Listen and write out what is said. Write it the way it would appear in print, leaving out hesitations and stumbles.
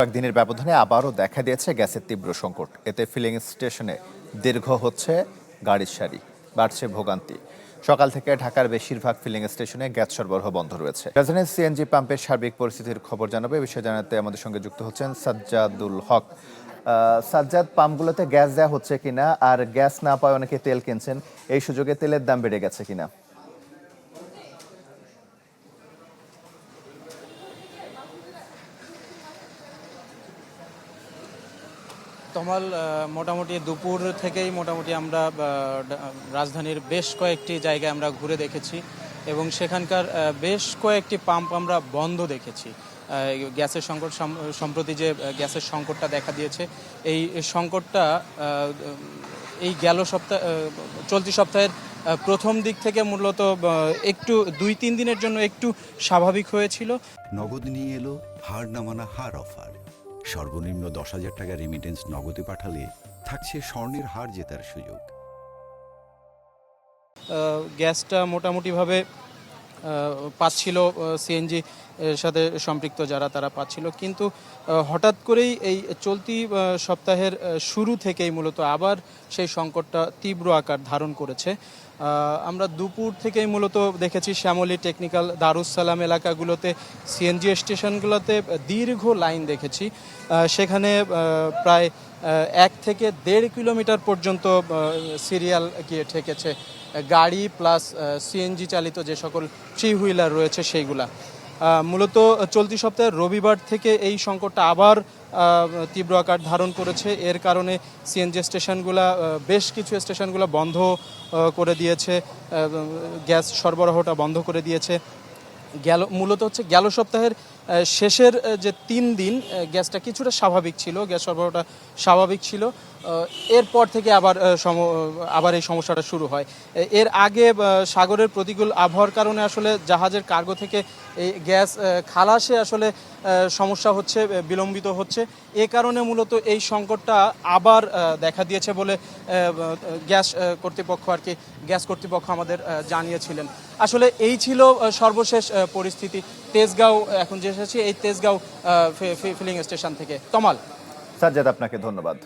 কয়েকদিনের ব্যবধানে আবারও দেখা দিয়েছে গ্যাসের তীব্র সংকট। এতে ফিলিং স্টেশনে দীর্ঘ হচ্ছে গাড়ির সারি, বাড়ছে ভোগান্তি। সকাল থেকে ঢাকার বেশিরভাগ ফিলিং স্টেশনে গ্যাস সরবরাহ বন্ধ রয়েছে। রাজধানীর সিএনজি পাম্পের সার্বিক পরিস্থিতির খবর জানাবে, বিষয়ে জানাতে আমাদের সঙ্গে যুক্ত হচ্ছেন সাজ্জাদুল হক। সাজ্জাদ, পাম্পগুলোতে গ্যাস দেওয়া হচ্ছে কিনা, আর গ্যাস না পায় অনেকে তেল কিনছেন, এই সুযোগে তেলের দাম বেড়ে গেছে কিনা? তমাল, মোটামুটি দুপুর থেকেই মোটামুটি আমরা রাজধানীর বেশ কয়েকটি জায়গায় আমরা ঘুরে দেখেছি এবং সেখানকার বেশ কয়েকটি পাম্প আমরা বন্ধ দেখেছি। গ্যাসের সংকট সম্প্রতি যে গ্যাসের সংকটটা দেখা দিয়েছে, এই সংকটটা এই চলতি সপ্তাহের প্রথম দিক থেকে মূলত একটু 2-3 দিনের জন্য একটু স্বাভাবিক হয়েছিল। নগদ নিয়ে এলো হার না মানা হার অফার। সর্বনিম্ন 10,000 টাকা রেমিটেন্স নগদে পাঠালে থাকছে স্বর্ণের হার জেতার সুযোগ। গ্যাসটা মোটামুটিভাবে পাচ্ছিল, সিএনজি এর সাথে সম্পৃক্ত যারা তারা পাচ্ছিল, কিন্তু হঠাৎ করেই এই চলতি সপ্তাহের শুরু থেকেই মূলত আবার সেই সংকটটা তীব্র আকার ধারণ করেছে। আমরা দুপুর থেকেই মূলত দেখেছি শ্যামলী, টেকনিক্যাল, দারুস সালাম এলাকাগুলোতে সিএনজি স্টেশনগুলোতে দীর্ঘ লাইন দেখেছি। সেখানে প্রায় 1 থেকে 1.5 কিলোমিটার পর্যন্ত সিরিয়াল গিয়ে ঠেকেছে গাড়ি প্লাস সিএনজি চালিত যে সকল থ্রি হুইলার রয়েছে সেইগুলা। মূলত চলতি সপ্তাহের রবিবার থেকে এই সংকটটা আবার তীব্র আকার ধারণ করেছে। এর কারণে সিএনজি স্টেশনগুলা, বেশ কিছু স্টেশনগুলো বন্ধ করে দিয়েছে, গ্যাস সরবরাহটা বন্ধ করে দিয়েছে। মূলত হচ্ছে গেল সপ্তাহের শেষের যে 3 দিন গ্যাসটা কিছুটা স্বাভাবিক ছিল, গ্যাস সরবরাহটা স্বাভাবিক ছিল। এরপর থেকে আবার এই সমস্যাটা শুরু হয়। এর আগে সাগরের প্রতিকূল আবহাওয়ার কারণে আসলে জাহাজের কার্গো থেকে এই গ্যাস খালাসে আসলে সমস্যা হচ্ছে, বিলম্বিত হচ্ছে। এ কারণে মূলত এই সংকটটা আবার দেখা দিয়েছে বলে গ্যাস কর্তৃপক্ষ আমাদের জানিয়েছিলেন। আসলে এই ছিল সর্বশেষ পরিস্থিতি। তেজগাঁও এখন যে এসেছি, এই তেজগাঁও ফিলিং স্টেশন থেকে। তমাল। সাজ্জাদ, আপনাকে ধন্যবাদ।